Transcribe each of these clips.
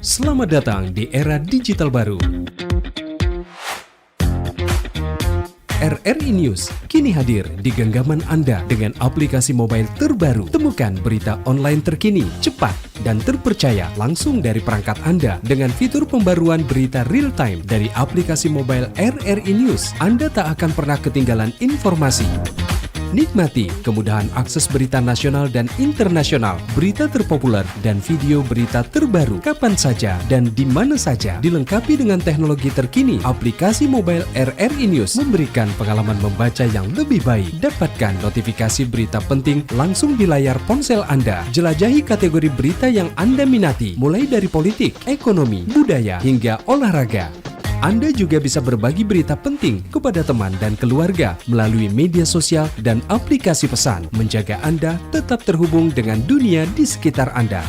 Selamat datang di era digital baru. RRI News kini hadir di genggaman Anda dengan aplikasi mobile terbaru. Temukan berita online terkini, cepat, dan terpercaya langsung dari perangkat Anda dengan fitur pembaruan berita real time dari aplikasi mobile RRI News. Anda tak akan pernah ketinggalan informasi. Nikmati kemudahan akses berita nasional dan internasional, berita terpopuler, dan video berita terbaru kapan saja dan di mana saja. Dilengkapi dengan teknologi terkini, aplikasi mobile RRI News memberikan pengalaman membaca yang lebih baik. Dapatkan notifikasi berita penting langsung di layar ponsel Anda. Jelajahi kategori berita yang Anda minati, mulai dari politik, ekonomi, budaya, hingga olahraga. Anda juga bisa berbagi berita penting kepada teman dan keluarga melalui media sosial dan aplikasi pesan, menjaga Anda tetap terhubung dengan dunia di sekitar Anda.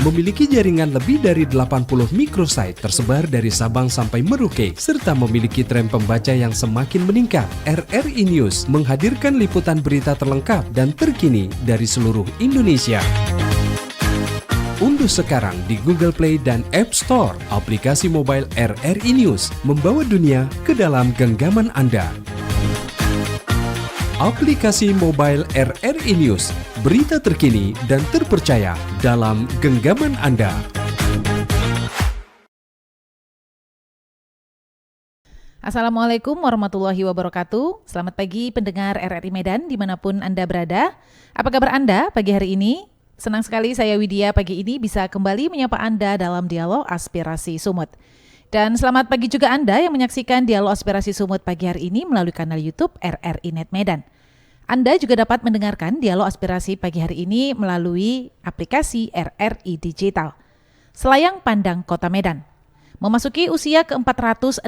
Memiliki jaringan lebih dari 80 microsite tersebar dari Sabang sampai Merauke, serta memiliki tren pembaca yang semakin meningkat. RRI News menghadirkan liputan berita terlengkap dan terkini dari seluruh Indonesia. Unduh sekarang di Google Play dan App Store aplikasi mobile RRI News, membawa dunia ke dalam genggaman Anda. Aplikasi mobile RRI News, berita terkini dan terpercaya dalam genggaman Anda. Assalamualaikum warahmatullahi wabarakatuh. Selamat pagi pendengar RRI Medan dimanapun Anda berada. Apa kabar Anda pagi hari ini? Senang sekali saya Widya pagi ini bisa kembali menyapa Anda dalam Dialog Aspirasi Sumut. Dan selamat pagi juga Anda yang menyaksikan Dialog Aspirasi Sumut pagi hari ini melalui kanal YouTube RRI Net Medan. Anda juga dapat mendengarkan Dialog Aspirasi pagi hari ini melalui aplikasi RRI Digital. Selayang Pandang Kota Medan. Memasuki usia ke-463,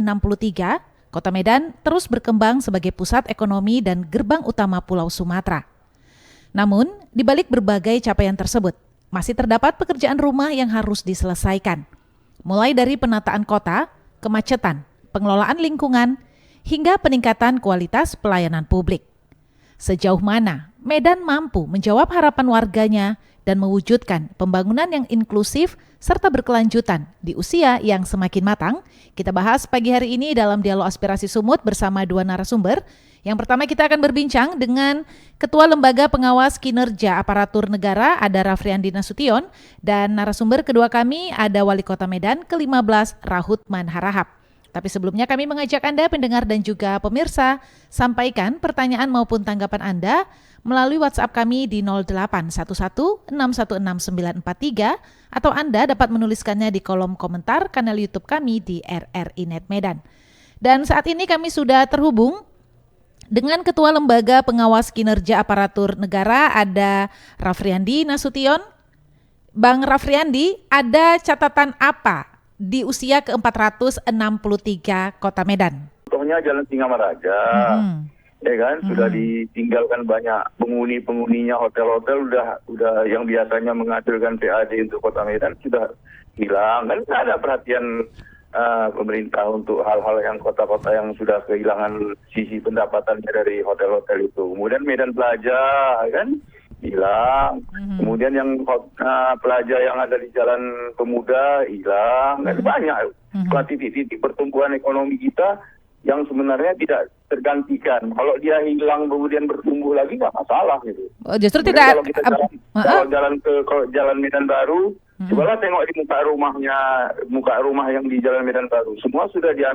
Kota Medan terus berkembang sebagai pusat ekonomi dan gerbang utama Pulau Sumatera. Namun, di balik berbagai capaian tersebut, masih terdapat pekerjaan rumah yang harus diselesaikan. Mulai dari penataan kota, kemacetan, pengelolaan lingkungan, hingga peningkatan kualitas pelayanan publik. Sejauh mana Medan mampu menjawab harapan warganya dan mewujudkan pembangunan yang inklusif serta berkelanjutan di usia yang semakin matang? Kita bahas pagi hari ini dalam Dialog Aspirasi Sumut bersama dua narasumber. Yang pertama kita akan berbincang dengan Ketua Lembaga Pengawas Kinerja Aparatur Negara, ada Rafriandi Nasution, dan narasumber kedua kami ada Wali Kota Medan ke-15 Rahutman Harahap. Tapi sebelumnya kami mengajak Anda pendengar dan juga pemirsa sampaikan pertanyaan maupun tanggapan Anda melalui WhatsApp kami di 0811616943 atau Anda dapat menuliskannya di kolom komentar kanal YouTube kami di RRI Net Medan. Dan saat ini kami sudah terhubung dengan Ketua Lembaga Pengawas Kinerja Aparatur Negara, ada Rafriandi Nasution. Bang Rafriandi, ada catatan apa di usia ke-463 Kota Medan? Contohnya Jalan Singamaraja, ya kan, sudah ditinggalkan banyak penghuni-penghuninya, hotel-hotel udah yang biasanya menghasilkan PAD untuk Kota Medan sudah hilang, kan nggak ada perhatian pemerintah untuk hal-hal yang kota-kota yang sudah kehilangan sisi pendapatannya dari hotel-hotel itu. Kemudian Medan Plaza kan hilang. Kemudian yang pelajar yang ada di Jalan Pemuda hilang. Dan banyak titik-titik pertumbuhan ekonomi kita yang sebenarnya tidak tergantikan. Kalau dia hilang kemudian bertumbuh lagi nggak masalah gitu. Oh, justru kemudian tidak. Kalau jalan Medan Baru, cobalah tengok di muka rumah yang di Jalan Medan Baru. Semua sudah ada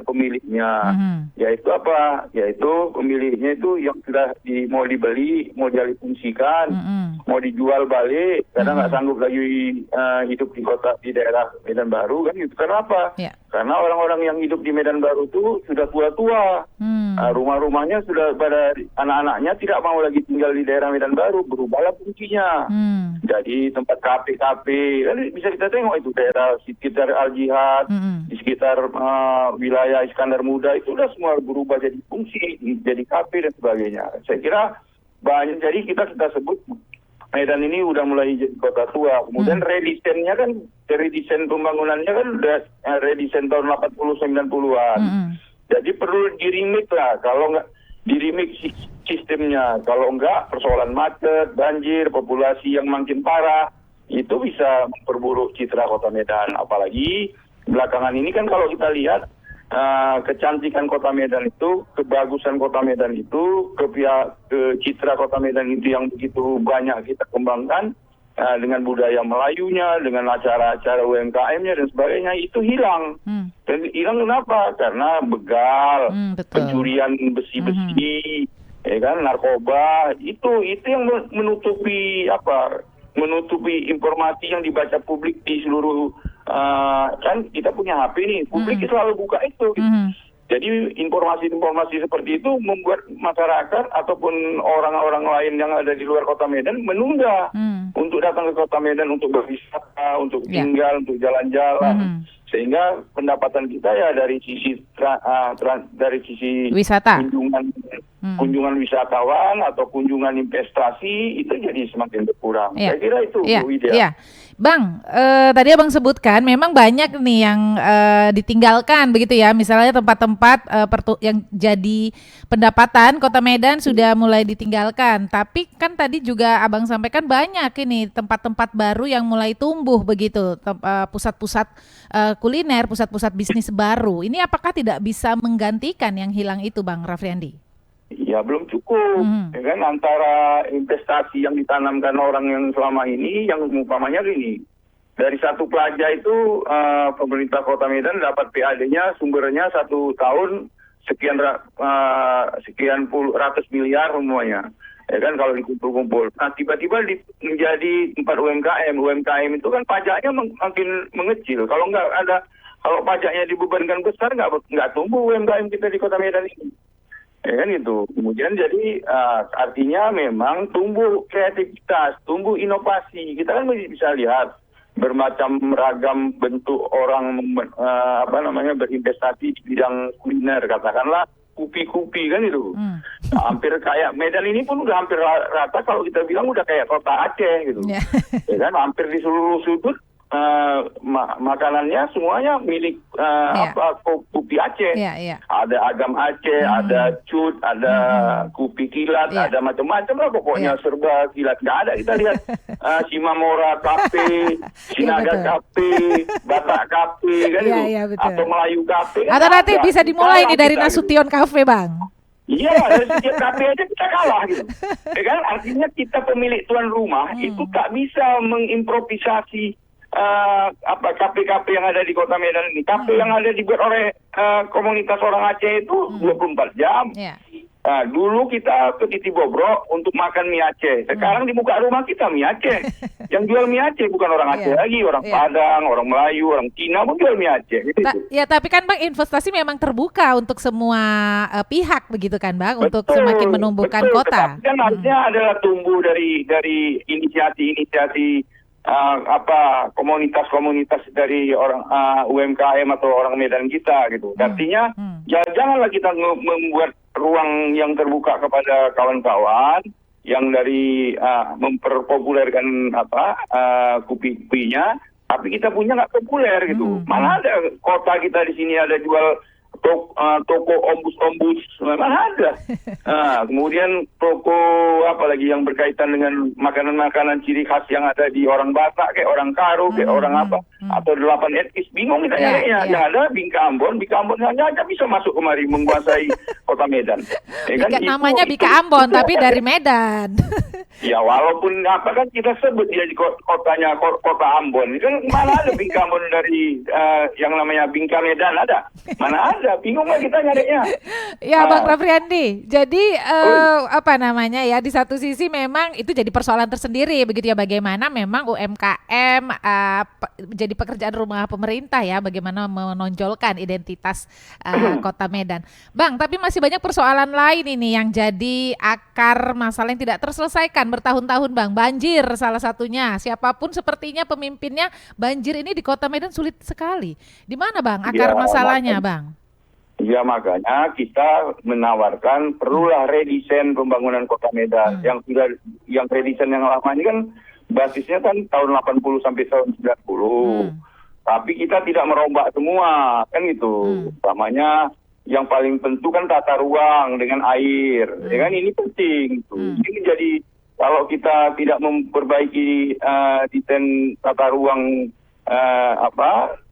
pemiliknya. Yaitu apa? Yaitu pemiliknya itu yang sudah mau dibeli, mau dialih fungsikan, mau dijual balik karena nggak sanggup lagi hidup di daerah Medan Baru kan gitu. Kenapa? Yeah. Karena orang-orang yang hidup di Medan Baru itu sudah tua-tua. Rumah-rumahnya sudah pada anak-anaknya tidak mau lagi tinggal di daerah Medan Baru, berubahlah fungsinya. Jadi tempat kafe-kafe, kan bisa kita tengok itu daerah sekitar Al-Jihad, di sekitar wilayah Iskandar Muda itu sudah semua berubah jadi fungsi, jadi kafe dan sebagainya. Saya kira banyak, jadi kita sebut Medan ini udah mulai jadi kota tua. Kemudian redesain pembangunannya kan udah redesain tahun 80-90-an. Jadi perlu di-remake lah, kalau nggak di-remake sistemnya. Kalau enggak, persoalan macet, banjir, populasi yang makin parah, itu bisa memperburuk citra Kota Medan. Apalagi belakangan ini kan kalau kita lihat kecantikan Kota Medan itu, kebagusan Kota Medan itu, ke citra Kota Medan itu yang begitu banyak kita kembangkan dengan budaya Melayunya, dengan acara-acara UMKM-nya dan sebagainya, itu hilang. Dan hilang kenapa? Karena begal, pencurian besi-besi, ya kan, narkoba, itu yang menutupi informasi yang dibaca publik di seluruh kan kita punya HP nih, publik selalu buka itu. Jadi informasi-informasi seperti itu membuat masyarakat ataupun orang-orang lain yang ada di luar Kota Medan menunda untuk datang ke Kota Medan untuk berwisata, untuk tinggal, untuk jalan-jalan. Sehingga pendapatan kita ya dari sisi dari sisi wisata, kunjungan wisatawan atau kunjungan investasi itu jadi semakin berkurang. Saya kira itu, Bu Widya. Bang, tadi Abang sebutkan memang banyak nih yang ditinggalkan begitu ya. Misalnya tempat-tempat yang jadi pendapatan Kota Medan sudah mulai ditinggalkan. Tapi kan tadi juga Abang sampaikan banyak ini tempat-tempat baru yang mulai tumbuh begitu, pusat-pusat kuliner, pusat-pusat bisnis baru. Ini apakah tidak bisa menggantikan yang hilang itu, Bang Rafriandi? Ya belum cukup, ya kan, antara investasi yang ditanamkan orang yang selama ini, yang umpamanya gini, dari satu plaza itu pemerintah Kota Medan dapat PAD-nya sumbernya 1 tahun sekian ratus miliar semuanya, ya kan, kalau dikumpul-kumpul. Nah tiba-tiba menjadi tempat UMKM itu kan pajaknya makin mengecil. Kalau pajaknya dibebankan besar, nggak tumbuh UMKM kita di Kota Medan ini. Ya kan itu. Kemudian jadi artinya memang tumbuh kreativitas, tumbuh inovasi. Kita kan bisa lihat bermacam ragam bentuk orang berinvestasi di bidang kuliner, katakanlah kupi-kupi kan itu. Hampir kayak Medan ini pun udah hampir rata kalau kita bilang udah kayak kota Aceh gitu. Ya kan, hampir di seluruh sudut makanannya semuanya milik kopi Aceh. Ada agam Aceh, ada cut, ada kopi kilat, ada macam-macam lah pokoknya, serba kilat. Nggak ada kita lihat Simamora Cafe, Sinaga Cafe, Batak Cafe kan itu, atau Melayu Cafe. Atau nanti bisa dimulai nih dari Nasution Cafe, Bang. Iya, dari setiap kafe aja kita kalah gitu. Ya kan, artinya kita pemilik tuan rumah itu tak bisa mengimprovisasi kafe-kafe yang ada di Kota Medan ini. Kafe yang ada dibuat oleh komunitas orang Aceh itu 24 jam. Dulu kita ke Titi Bobrok untuk makan mie Aceh. Sekarang di muka rumah kita mie Aceh. Yang jual mie Aceh bukan orang Aceh lagi, orang Padang, orang Melayu, orang Cina pun jual mie Aceh. Gitu. Tapi kan Bang, investasi memang terbuka untuk semua pihak begitu kan Bang, untuk semakin menumbuhkan kota. Tapi kan harusnya adalah tumbuh dari inisiasi komunitas dari orang UMKM atau orang Medan kita gitu. Artinya janganlah kita membuat ruang yang terbuka kepada kawan-kawan yang dari memperpopulerkan kopi-kopinya, tapi kita punya nggak populer gitu. Mana ada kota kita di sini ada jual toko ombus-ombus, memang ada. Kemudian toko apalagi yang berkaitan dengan makanan-makanan ciri khas yang ada di orang Batak, kayak orang Karo, kayak orang atau 8 etnis, bingung kita nyarinya. Yang ada Bingka Ambon hanya bisa masuk kemari menguasai Kota Medan. Ya kan, namanya Bika Ambon, tapi dari Medan. Ya walaupun kan kita sebut dia di kotanya Kota Ambon, kan mana ada Bingka Ambon dari yang namanya Bingka Medan ada? Mana ada? Bingung lah kita nyarinya. Ya Bang Rafriandi, jadi di satu sisi memang itu jadi persoalan tersendiri begitu ya, bagaimana memang UMKM jadi pekerjaan rumah pemerintah ya, bagaimana menonjolkan identitas Kota Medan. Bang, tapi masih banyak persoalan lain ini yang jadi akar masalah yang tidak terselesaikan bertahun-tahun Bang. Banjir salah satunya, siapapun sepertinya pemimpinnya, banjir ini di Kota Medan sulit sekali. Di mana Bang akar masalahnya Bang? Ya makanya kita menawarkan perlulah redesain pembangunan Kota Medan. Yang redesain yang lama ini kan basisnya kan tahun 80 sampai tahun 90. Tapi kita tidak merombak semua kan gitu. Utamanya yang paling tentu kan tata ruang dengan air. Ya kan, ini penting gitu. Ini kalau kita tidak memperbaiki desain tata ruang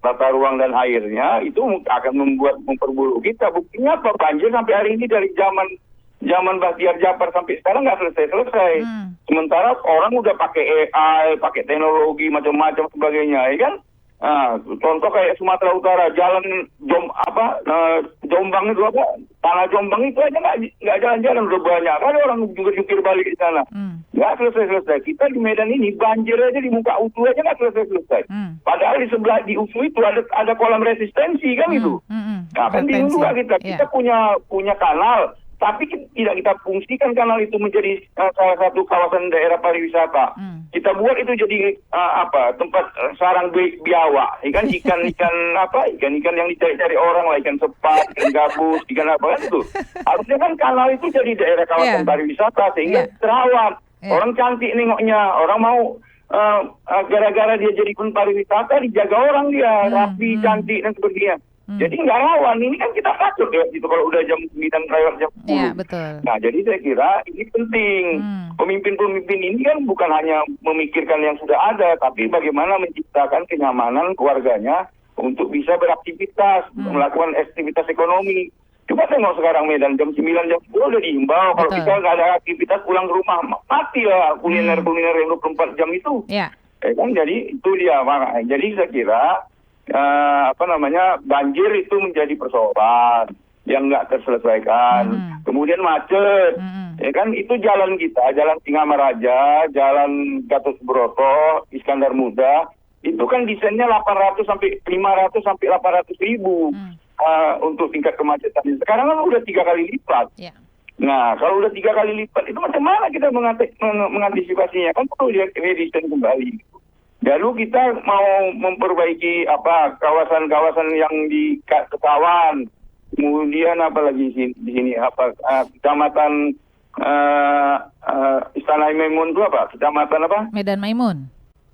tata ruang dan airnya, itu akan memperburuk kita. Buktinya apa? Banjir sampai hari ini dari zaman Bahtiar Djapar sampai sekarang nggak selesai. Sementara orang udah pakai AI, pakai teknologi macam-macam sebagainya, ya kan? Contoh kayak Sumatera Utara, jalan Jombang itu tanah Jombang itu aja nggak jalan-jalan, udah banyak kan orang juga jungkir balik di sana. Nggak selesai. Kita di Medan ini banjir aja di muka UTU aja nggak selesai. Padahal di sebelah di UTU itu ada kolam resistensi kan itu. Nah kan bingung juga kita punya kanal, tapi tidak kita fungsikan kanal itu menjadi salah satu kawasan daerah pariwisata. Kita buat itu jadi tempat sarang biawak, ikan yang dicari-cari orang lah, ikan sepat, ikan gabus, ikan apa kan itu. Harusnya kan kanal itu jadi daerah kawasan pariwisata sehingga terawat. Orang cantik nengoknya, orang mau gara-gara dia jadi pun pariwisata dijaga orang dia, rapi, cantik dan sebagainya. Jadi nggak rawan, ini kan kita takut ya gitu kalau udah jam 9 lewat jam 10. Iya, betul. Nah jadi saya kira ini penting. Pemimpin-pemimpin ini kan bukan hanya memikirkan yang sudah ada, tapi bagaimana menciptakan kenyamanan keluarganya untuk bisa beraktivitas, melakukan aktivitas ekonomi. Coba tengok sekarang Medan jam 9, jam 10 udah diimbau. Kalau kita nggak ada aktivitas pulang ke rumah, mati lah kuliner-kuliner yang 24 jam itu. Iya. Kan jadi itu dia. Jadi saya kira banjir itu menjadi persoalan yang nggak terselesaikan. Kemudian macet, ya kan itu jalan kita, jalan Singamaraja, jalan Gatot Subroto, Iskandar Muda, itu kan desainnya 800 sampai 500 sampai 800 ribu untuk tingkat kemacetan. Sekarang kan udah 3 kali lipat. Yeah. Nah kalau udah 3 kali lipat itu macam mana kita mengantisipasinya? Kan perlu desain kembali. Lalu kita mau memperbaiki kawasan-kawasan yang di Ketawan, kemudian apa lagi di sini kecamatan Istana Maimun itu apa? Kecamatan apa? Medan Maimun.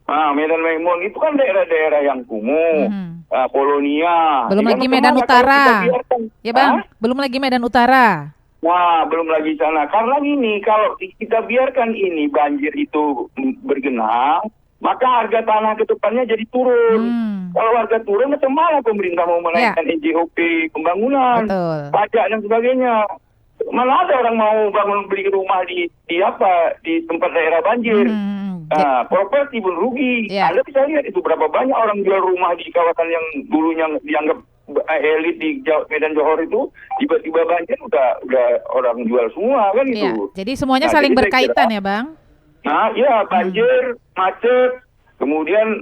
Medan Maimun itu kan daerah-daerah yang kumuh, Polonia. Belum lagi Medan Utara. Ya Bang, belum lagi Medan Utara. Wah, belum lagi sana. Karena gini, kalau kita biarkan ini banjir itu bergenang, maka harga tanah ke depannya jadi turun. Kalau harga turun, macam mana pemerintah mau menaikkan NJOP pembangunan, pajak dan sebagainya? Mana ada orang mau beli rumah di tempat daerah banjir? Properti pun rugi. Anda bisa lihat itu berapa banyak orang jual rumah di kawasan yang dulunya dianggap elit di Medan Johor itu, tiba-tiba banjir udah orang jual semua kan itu. Jadi semuanya saling berkaitan ya Bang? Banjir, macet, kemudian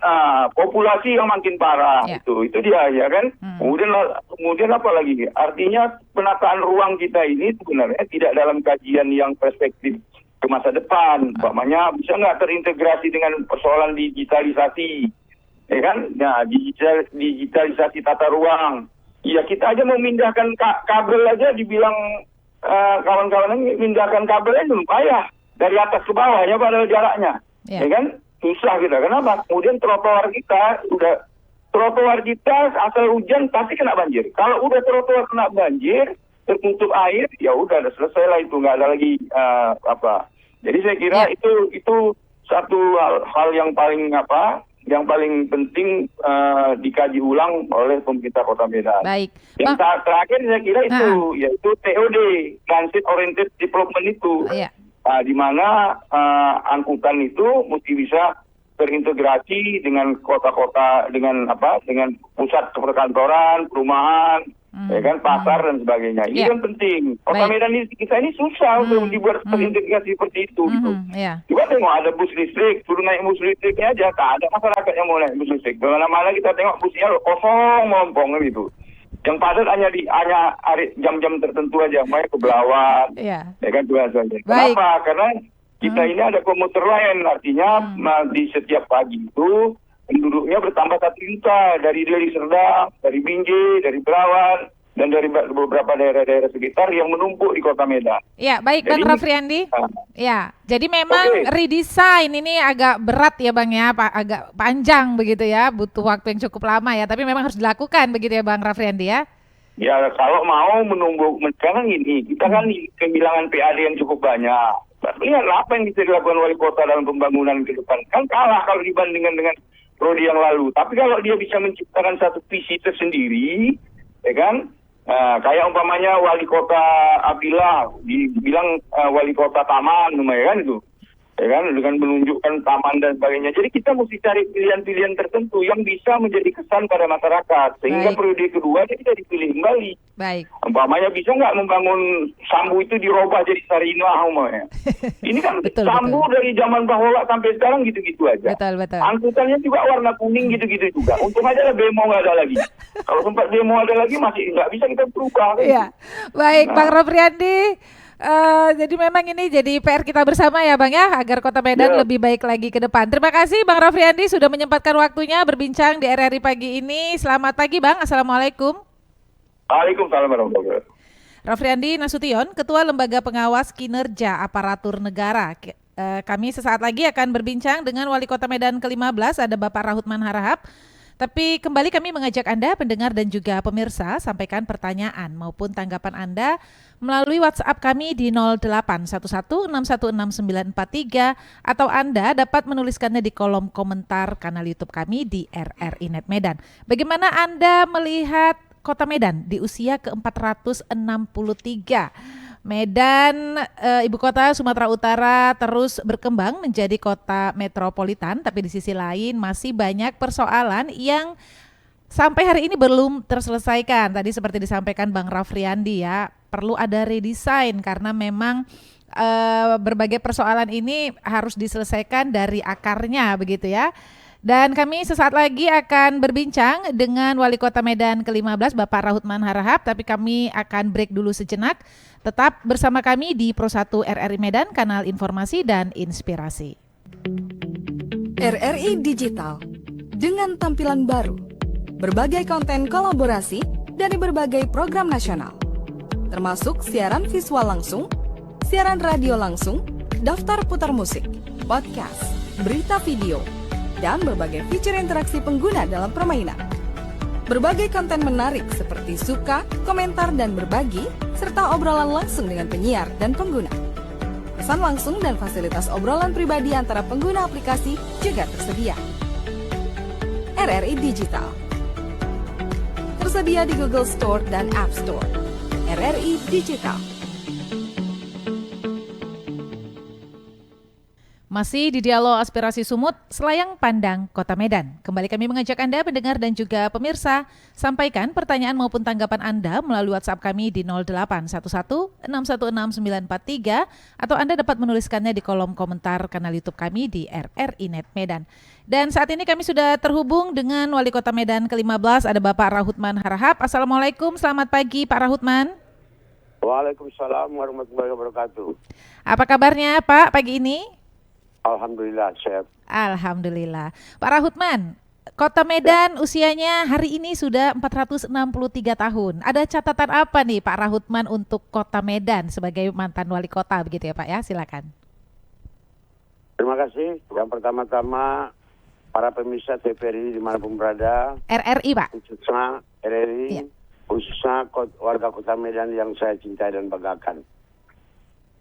populasi yang makin parah, itu dia ya kan. Kemudian apa lagi? Artinya penataan ruang kita ini sebenarnya tidak dalam kajian yang perspektif ke masa depan. Umpamanya bisa nggak terintegrasi dengan persoalan digitalisasi, ya kan? Nah, digitalisasi tata ruang. Ya kita aja mau memindahkan kabel aja dibilang kawan-kawan ini mindahkan kabelnya belum payah. Dari atas ke bawahnya padahal jaraknya, ya kan? Susah kita. Kenapa? Kemudian trotoar kita asal hujan pasti kena banjir. Kalau udah trotoar kena banjir, tertutup air, ya udah selesai lah itu, nggak ada lagi Jadi saya kira itu satu hal yang paling penting dikaji ulang oleh pemerintah Kota Medan. Baik. Yang terakhir saya kira itu yaitu TOD, Transit Oriented Development itu. Di mana angkutan itu mesti bisa terintegrasi dengan kota-kota, dengan pusat perkantoran, perumahan, ya kan, pasar dan sebagainya. Ini kan penting. Kota Medan kita ini susah untuk dibuat terintegrasi seperti itu. Coba tengok ada bus listrik, suruh naik bus listriknya aja, tak ada masyarakat yang mau naik bus listrik. Mana-mana kita tengok busnya kosong melompong gitu. Yang padat hanya jam-jam tertentu aja, makanya ke Belawan, ya kan, saja. Kenapa? Karena kita ini ada komuter lain, artinya di setiap pagi itu penduduknya bertambah 1 juta dari Serdang, dari Binjai, dari Belawan, dan dari beberapa daerah-daerah sekitar yang menumpuk di Kota Medan. Ya, baik Bang Rafriandi. Ya, jadi memang redesign ini agak berat ya Bang ya, agak panjang begitu ya, butuh waktu yang cukup lama ya, tapi memang harus dilakukan begitu ya Bang Rafriandi ya. Ya, kalau mau menunggu, sekarang ini kita kan kehilangan PAD yang cukup banyak. Lihatlah apa yang bisa dilakukan wali kota dalam pembangunan ke depan. Kan kalah kalau dibandingkan dengan periode yang lalu. Tapi kalau dia bisa menciptakan satu visi tersendiri, ya kan? Kayak umpamanya wali kota Abdillah, dibilang wali kota taman, ya kan itu. Ya kan, dengan menunjukkan taman dan sebagainya. Jadi kita mesti cari pilihan-pilihan tertentu yang bisa menjadi kesan pada masyarakat. Sehingga periode kedua dia tidak dipilih kembali. Baik. Umpamanya bisa nggak membangun Sambu itu dirubah jadi Sarinah umpamanya. Ini kan Sambu dari zaman bahwa sampai sekarang gitu-gitu aja. Betul. Angkutannya juga warna kuning gitu-gitu juga. Untung aja lah bemo nggak ada lagi. Kalau sempat bemo ada lagi masih nggak bisa kita berubah. Iya. Baik, Bang Rofriandi. Jadi memang ini jadi PR kita bersama ya Bang ya, agar Kota Medan lebih baik lagi ke depan. Terima kasih Bang Rofriandi sudah menyempatkan waktunya berbincang di RRI pagi ini. Selamat pagi Bang, Assalamualaikum. Waalaikumsalam warahmatullahi wabarakatuh. Rofriandi Nasution, Ketua Lembaga Pengawas Kinerja Aparatur Negara. Kami sesaat lagi akan berbincang dengan Wali Kota Medan ke-15, ada Bapak Rahutman Harahap. Tapi kembali kami mengajak Anda, pendengar dan juga pemirsa, sampaikan pertanyaan maupun tanggapan Anda melalui WhatsApp kami di 0811616943 atau Anda dapat menuliskannya di kolom komentar kanal YouTube kami di RRI Net Medan. Bagaimana Anda melihat Kota Medan di usia ke-463? Medan, ibu kota Sumatera Utara, terus berkembang menjadi kota metropolitan, tapi di sisi lain masih banyak persoalan yang sampai hari ini belum terselesaikan. Tadi seperti disampaikan Bang Rofriandi ya, perlu ada redesign karena memang berbagai persoalan ini harus diselesaikan dari akarnya begitu ya. Dan kami sesaat lagi akan berbincang dengan Wali Kota Medan ke-15 Bapak Rahutman Harahap, tapi kami akan break dulu sejenak. Tetap bersama kami di Pro 1 RRI Medan, kanal informasi dan inspirasi. RRI Digital dengan tampilan baru, berbagai konten kolaborasi dari berbagai program nasional, termasuk siaran visual langsung, siaran radio langsung, daftar putar musik, podcast, berita video, dan berbagai fitur interaksi pengguna dalam permainan. Berbagai konten menarik seperti suka, komentar, dan berbagi, serta obrolan langsung dengan penyiar dan pengguna. Pesan langsung dan fasilitas obrolan pribadi antara pengguna aplikasi juga tersedia. RRI Digital tersedia di Google Store dan App Store. RRI Digital. Masih di Dialog Aspirasi Sumut, Selayang Pandang Kota Medan. Kembali kami mengajak Anda, pendengar dan juga pemirsa, sampaikan pertanyaan maupun tanggapan Anda melalui WhatsApp kami di 0811616943 atau Anda dapat menuliskannya di kolom komentar kanal YouTube kami di RRI Net Medan. Dan saat ini kami sudah terhubung dengan Wali Kota Medan ke-15, ada Bapak Rahutman Harahap. Assalamualaikum, selamat pagi Pak Rahutman. Waalaikumsalam warahmatullahi wabarakatuh. Apa kabarnya Pak pagi ini? Alhamdulillah, Chef. Alhamdulillah. Pak Rahutman, Kota Medan usianya hari ini sudah 463 tahun. Ada catatan apa nih Pak Rahutman untuk Kota Medan sebagai mantan wali kota begitu ya Pak ya? Silakan. Terima kasih. Yang pertama-tama para pemirsa TVRI dimanapun berada. RRI Pak. Khususnya RRI, ya. Khususnya warga Kota Medan yang saya cintai dan banggakan.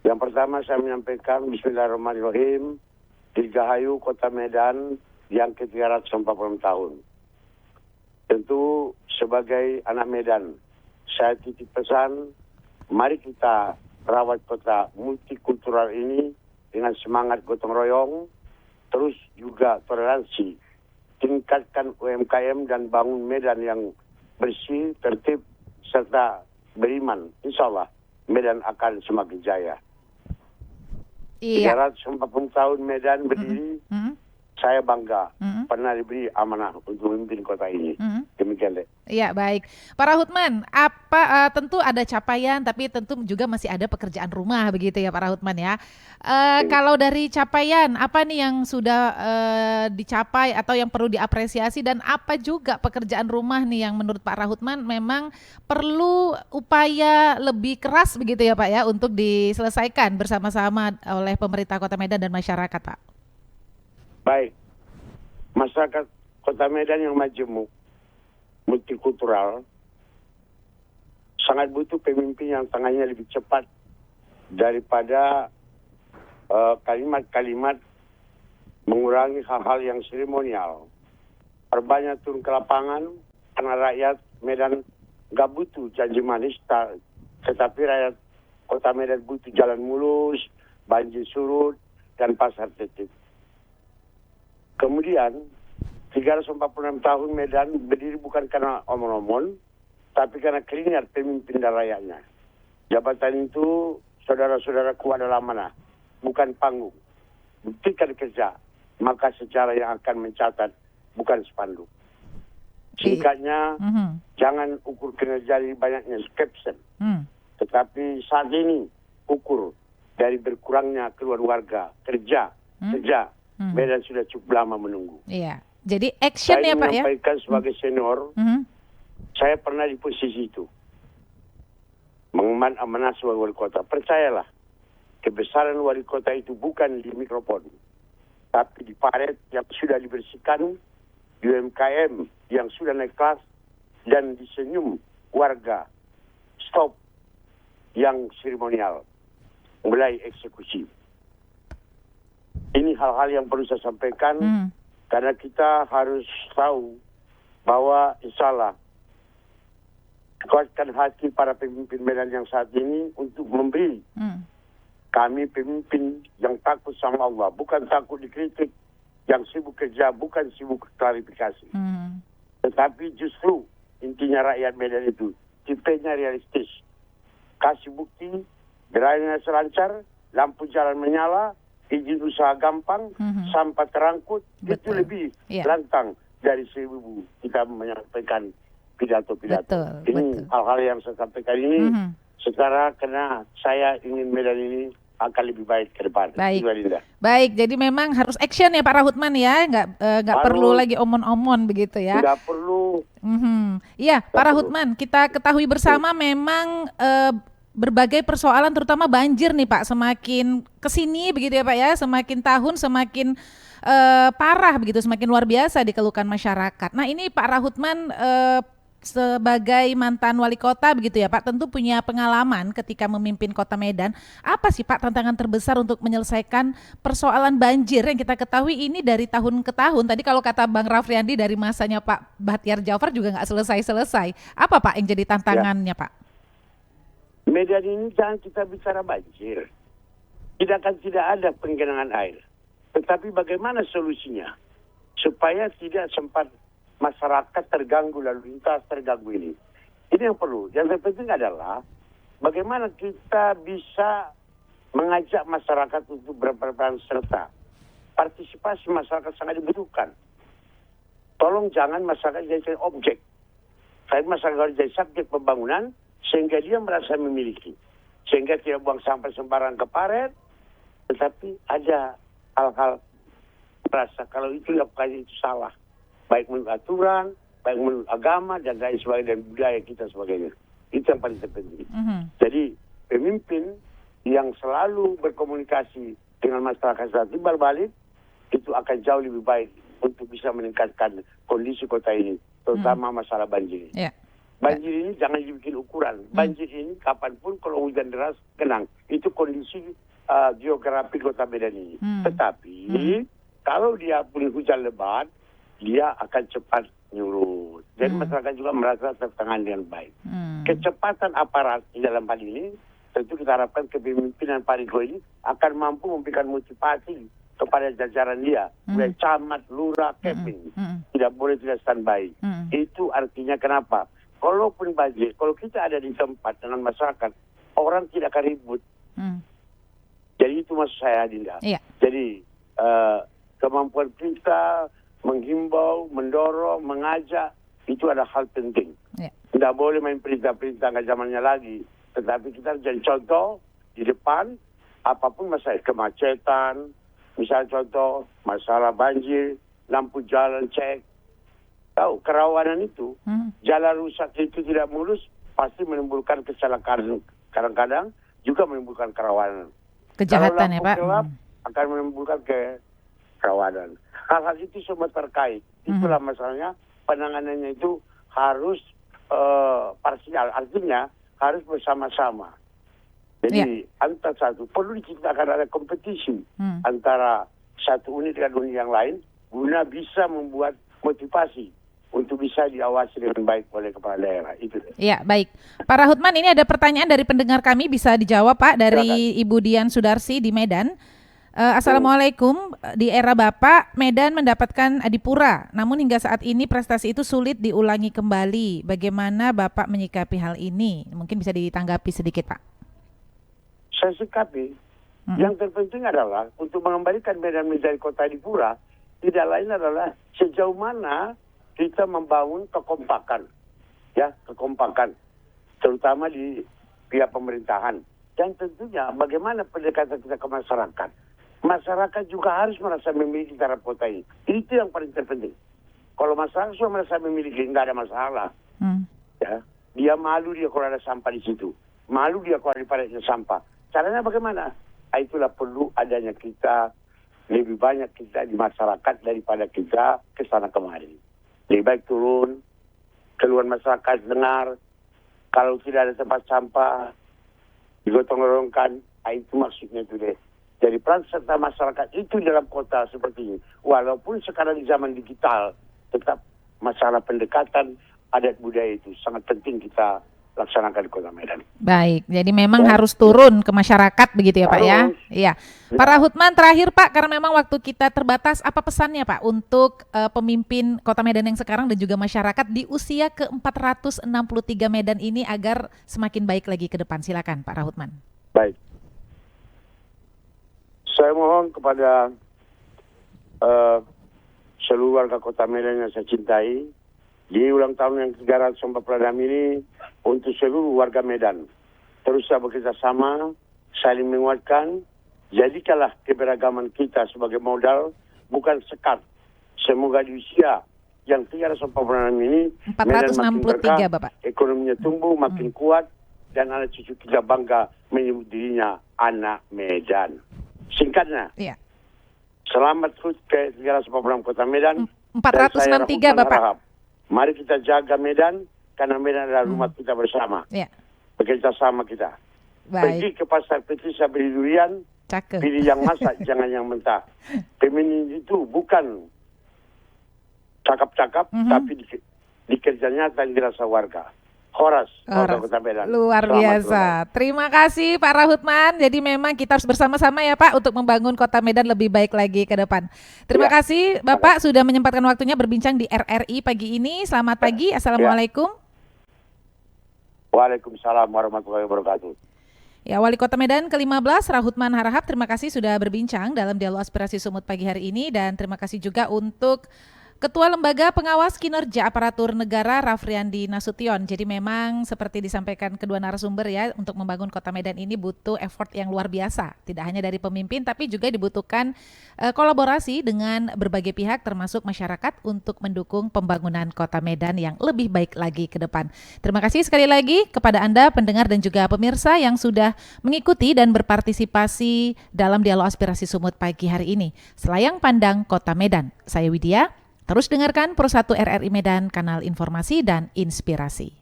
Yang pertama saya menyampaikan Bismillahirrahmanirrahim. Dirgahayu Kota Medan yang ke-340 tahun. Tentu sebagai anak Medan, saya titip pesan, mari kita rawat kota multikultural ini dengan semangat gotong royong, terus juga toleransi, tingkatkan UMKM dan bangun Medan yang bersih, tertib, serta beriman. Insya Allah Medan akan semakin jaya. Iya. 340 tahun Medan berdiri, saya bangga pernah diberi amanah untuk memimpin kota ini. Demikian deh. Iya, baik. Pak Rahutman, tentu ada capaian tapi tentu juga masih ada pekerjaan rumah begitu ya Pak Rahutman ya. Kalau dari capaian apa nih yang sudah dicapai atau yang perlu diapresiasi dan apa juga pekerjaan rumah nih yang menurut Pak Rahutman memang perlu upaya lebih keras begitu ya Pak ya untuk diselesaikan bersama-sama oleh pemerintah Kota Medan dan masyarakat Pak. Baik. Masyarakat Kota Medan yang majemuk, multikultural, sangat butuh pemimpin yang tangannya lebih cepat daripada kalimat-kalimat mengurangi hal-hal yang seremonial. Perbanyak turun ke lapangan karena rakyat Medan nggak butuh janji manis, tetapi rakyat Kota Medan butuh jalan mulus, banjir surut, dan pasar tertib. Kemudian 346 tahun Medan berdiri bukan karena omon-omon, tapi karena keringat pemimpin dan rakyatnya. Jabatan itu, saudara-saudaraku, adalah mana? Bukan panggung. Buktikan kerja, maka sejarah yang akan mencatat, bukan spanduk. Singkatnya, jangan ukur kinerja dari banyaknya caption. Tetapi saat ini, ukur dari berkurangnya keluar warga, kerja. Medan sudah cukup lama menunggu. Iya. Jadi action ya Pak ya? Saya menyampaikan sebagai senior, saya pernah di posisi itu. Mengemban amanah sebagai wali kota. Percayalah, kebesaran wali kota itu bukan di mikrofon, tapi di paret yang sudah dibersihkan, di UMKM yang sudah naik kelas, dan di senyum warga. Stop yang seremonial, mulai eksekusi. Ini hal-hal yang perlu saya sampaikan, karena kita harus tahu bahwa insya Allah kuatkan hati para pemimpin Medan yang saat ini untuk memberi kami pemimpin yang takut sama Allah, bukan takut dikritik, yang sibuk kerja, bukan sibuk klarifikasi. Tetapi justru intinya rakyat Medan itu tipenya realistis. Kasih bukti, gerainya selancar, lampu jalan menyala, izin usaha gampang, sampah terangkut, itu lebih lantang dari 1000 kita menyampaikan pidato-pidato. Ini hal-hal yang saya sampaikan ini secara karena saya ingin Medan ini akan lebih baik ke depan. Baik, jadi memang harus action ya Pak Rahutman ya, nggak perlu lagi omon-omon begitu ya. Nggak perlu. Iya, Pak Rahutman, kita ketahui bersama memang berbagai persoalan terutama banjir nih Pak semakin kesini begitu ya Pak ya, semakin tahun semakin parah begitu, semakin luar biasa dikeluhkan masyarakat. Nah ini Pak Rahutman sebagai mantan wali kota begitu ya Pak, tentu punya pengalaman ketika memimpin Kota Medan. Apa sih Pak tantangan terbesar untuk menyelesaikan persoalan banjir yang kita ketahui ini dari tahun ke tahun? Tadi kalau kata Bang Rafriandi dari masanya Pak Bahtiar Djafar juga nggak selesai-selesai. Apa Pak yang jadi tantangannya Pak? Medan ini jangan kita bicara banjir. Tidak ada penggenangan air. Tetapi bagaimana solusinya? Supaya tidak sempat masyarakat terganggu, lalu lintas terganggu ini. Ini yang perlu. Yang terpenting adalah bagaimana kita bisa mengajak masyarakat untuk berperan serta. Partisipasi masyarakat sangat dibutuhkan. Tolong jangan masyarakat jadi objek. Saya masyarakat jadi subjek pembangunan, sehingga dia merasa memiliki. Sehingga tidak buang sampah sembarang ke paret, tetapi ada hal-hal merasa kalau itu lakukannya itu salah. Baik menurut aturan, baik menurut agama, dan lain sebagainya, dan budaya kita sebagainya. Itu yang paling terpenting. Jadi pemimpin yang selalu berkomunikasi dengan masyarakat secara timbal balik, itu akan jauh lebih baik untuk bisa meningkatkan kondisi kota ini, terutama masalah banjir. Banjir ini jangan dibikin ukuran. Banjir ini kapanpun kalau hujan deras genang. Itu kondisi geografi Kota Medan ini. Tetapi kalau dia punya hujan lebat, dia akan cepat nyurut. Jadi masyarakat juga merasa tertangani dengan baik. Kecepatan aparat di dalam hal ini, tentu kita harapkan kepemimpinan Pak Riko ini akan mampu memberikan motivasi kepada jajaran dia. Mulai camat, lurah, keping. Tidak boleh tidak standby. Itu artinya kenapa? Kalaupun banjir, kalau kita ada di tempat dengan masyarakat, orang tidak akan ribut. Jadi itu maksud saya, Dinda. Jadi kemampuan kita menghimbau, mendorong, mengajak, itu adalah hal penting. Tidak boleh main perintah-perintah nggak zamannya lagi. Tetapi kita jadi contoh di depan, apapun masalah kemacetan, misalnya contoh masalah banjir, lampu jalan cek. Tahu kerawanan itu, jalan rusak itu tidak mulus, pasti menimbulkan kecelakaan. Kadang-kadang juga menimbulkan kerawanan. Kejahatan ya Pak. Gelap akan menimbulkan kerawanan. Hal-hal itu semua terkait. Itulah masalahnya, penanganannya itu harus parsial, artinya harus bersama-sama. Jadi antara satu perlu diciptakan ada kompetisi antara satu unit dengan unit yang lain guna bisa membuat motivasi untuk bisa diawasi dengan baik oleh kepala daerah. Itu. Ya, baik. Pak Rahutman, ini ada pertanyaan dari pendengar kami, bisa dijawab Pak, dari Silakan. Ibu Dian Sudarsi di Medan. Assalamualaikum, di era Bapak, Medan mendapatkan adipura, namun hingga saat ini prestasi itu sulit diulangi kembali. Bagaimana Bapak menyikapi hal ini? Mungkin bisa ditanggapi sedikit Pak. Saya sikapi, yang terpenting adalah untuk mengembalikan Medan menjadi kota adipura, tidak lain adalah sejauh mana kita membangun kekompakan, terutama di pihak pemerintahan. Dan tentunya bagaimana pendekatan kita ke masyarakat. Masyarakat juga harus merasa memiliki terhadap kota ini. Itu yang paling terpenting. Kalau masyarakat sudah merasa memiliki, nggak ada masalah. Ya, dia malu dia kalau ada sampah di situ. Malu dia kalau ada sampah. Caranya bagaimana? Itulah perlu adanya kita, lebih banyak kita di masyarakat daripada kita ke sana kemari. Lebih baik turun, keluar masyarakat dengar, kalau tidak ada tempat sampah, digotong-gotongkan, itu maksudnya itu deh. Jadi peran serta masyarakat itu dalam kota seperti ini. Walaupun sekarang di zaman digital, tetap masalah pendekatan adat budaya itu sangat penting kita laksanakan di Kota Medan. Baik, jadi memang harus turun ke masyarakat begitu ya Pak ya? Iya. Pak Rahutman, terakhir Pak, karena memang waktu kita terbatas, apa pesannya Pak untuk pemimpin Kota Medan yang sekarang dan juga masyarakat di usia ke-463 Medan ini agar semakin baik lagi ke depan? Silakan Pak Rahutman. Baik. Saya mohon kepada seluruh warga Kota Medan yang saya cintai, di ulang tahun yang ke-346 ini, untuk seluruh warga Medan, teruslah bekerja sama, saling menguatkan, jadikanlah keberagaman kita sebagai modal, bukan sekat. Semoga di usia yang 346 ini, 463 Medan makin berkah, Bapak. ekonominya tumbuh, makin kuat, dan anak cucu kita bangga menyebut dirinya anak Medan. Singkatnya, selamat HUT ke-346 Kota Medan. 463 Bapak. Harahap. Mari kita jaga Medan, karena Medan adalah rumah kita bersama. Bekerja sama kita. Pergi ke pasar petisah beli durian, pilih yang masak, jangan yang mentah. Feminin itu bukan cakap-cakap, tapi di kerja nyata yang dirasa warga. Horas. Kota Medan. Luar biasa. Terima kasih Pak Rahutman. Jadi memang kita harus bersama-sama ya Pak untuk membangun Kota Medan lebih baik lagi ke depan. Terima kasih Bapak sudah menyempatkan waktunya berbincang di RRI pagi ini. Selamat pagi. Assalamualaikum. Waalaikumsalam warahmatullahi wabarakatuh. Ya, Wali Kota Medan ke-15 Rahutman Harahap, terima kasih sudah berbincang dalam Dialog Aspirasi Sumut pagi hari ini, dan terima kasih juga untuk Ketua Lembaga Pengawas Kinerja Aparatur Negara Rafriandi Nasution. Jadi memang seperti disampaikan kedua narasumber ya, untuk membangun Kota Medan ini butuh effort yang luar biasa. Tidak hanya dari pemimpin tapi juga dibutuhkan kolaborasi dengan berbagai pihak termasuk masyarakat untuk mendukung pembangunan Kota Medan yang lebih baik lagi ke depan. Terima kasih sekali lagi kepada Anda pendengar dan juga pemirsa yang sudah mengikuti dan berpartisipasi dalam Dialog Aspirasi Sumut pagi hari ini. Selayang Pandang Kota Medan. Saya Widya. Terus dengarkan Pro 1 RRI Medan, kanal informasi dan inspirasi.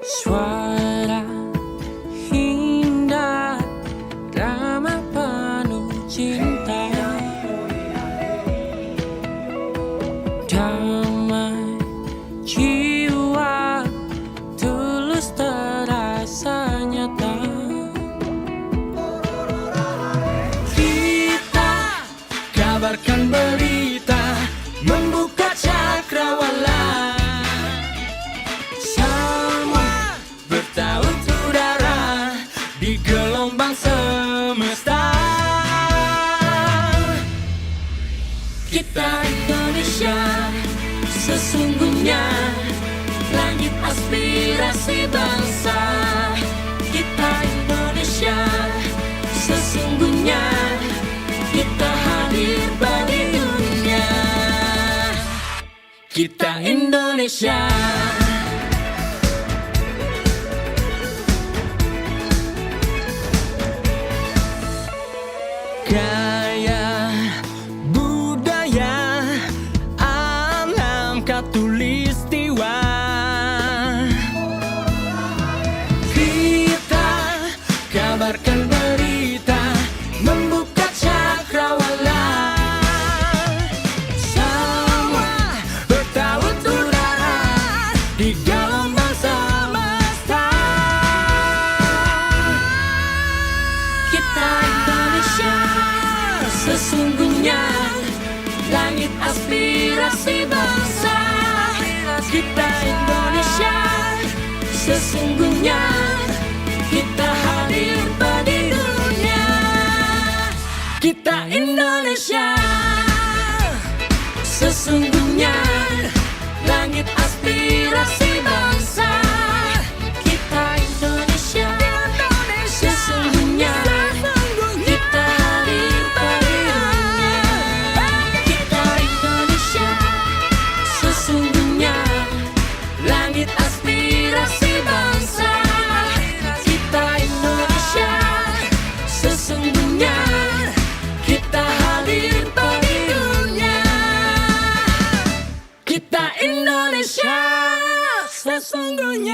Suara indah, drama penuh cinta, damai jiwa, tulus terasa nyata. Kita kabarkan berita, membuka cakrawala. Gelombang semesta, kita Indonesia, sesungguhnya langit aspirasi bangsa. Kita Indonesia, sesungguhnya kita hadir bagi dunia. kita Indonesia. Gaya budaya alam katulistiwa, kita kabarkan berita, membuka cakrawala. Semua bertaut udara di gelombang semesta. Kita Indonesia, sesungguhnya langit aspirasi bangsa. Kita Indonesia, sesungguhnya kita hadir pada dunia. Kita Indonesia, sesungguhnya langit aspirasi bangsa. Kita Indonesia, sesungguhnya kita hadir pada dunia. Kita Indonesia, sesungguhnya langit aspirasi bangsa. Kita Indonesia, sesungguhnya kita hadir pada dunia. Kita Indonesia, sesungguhnya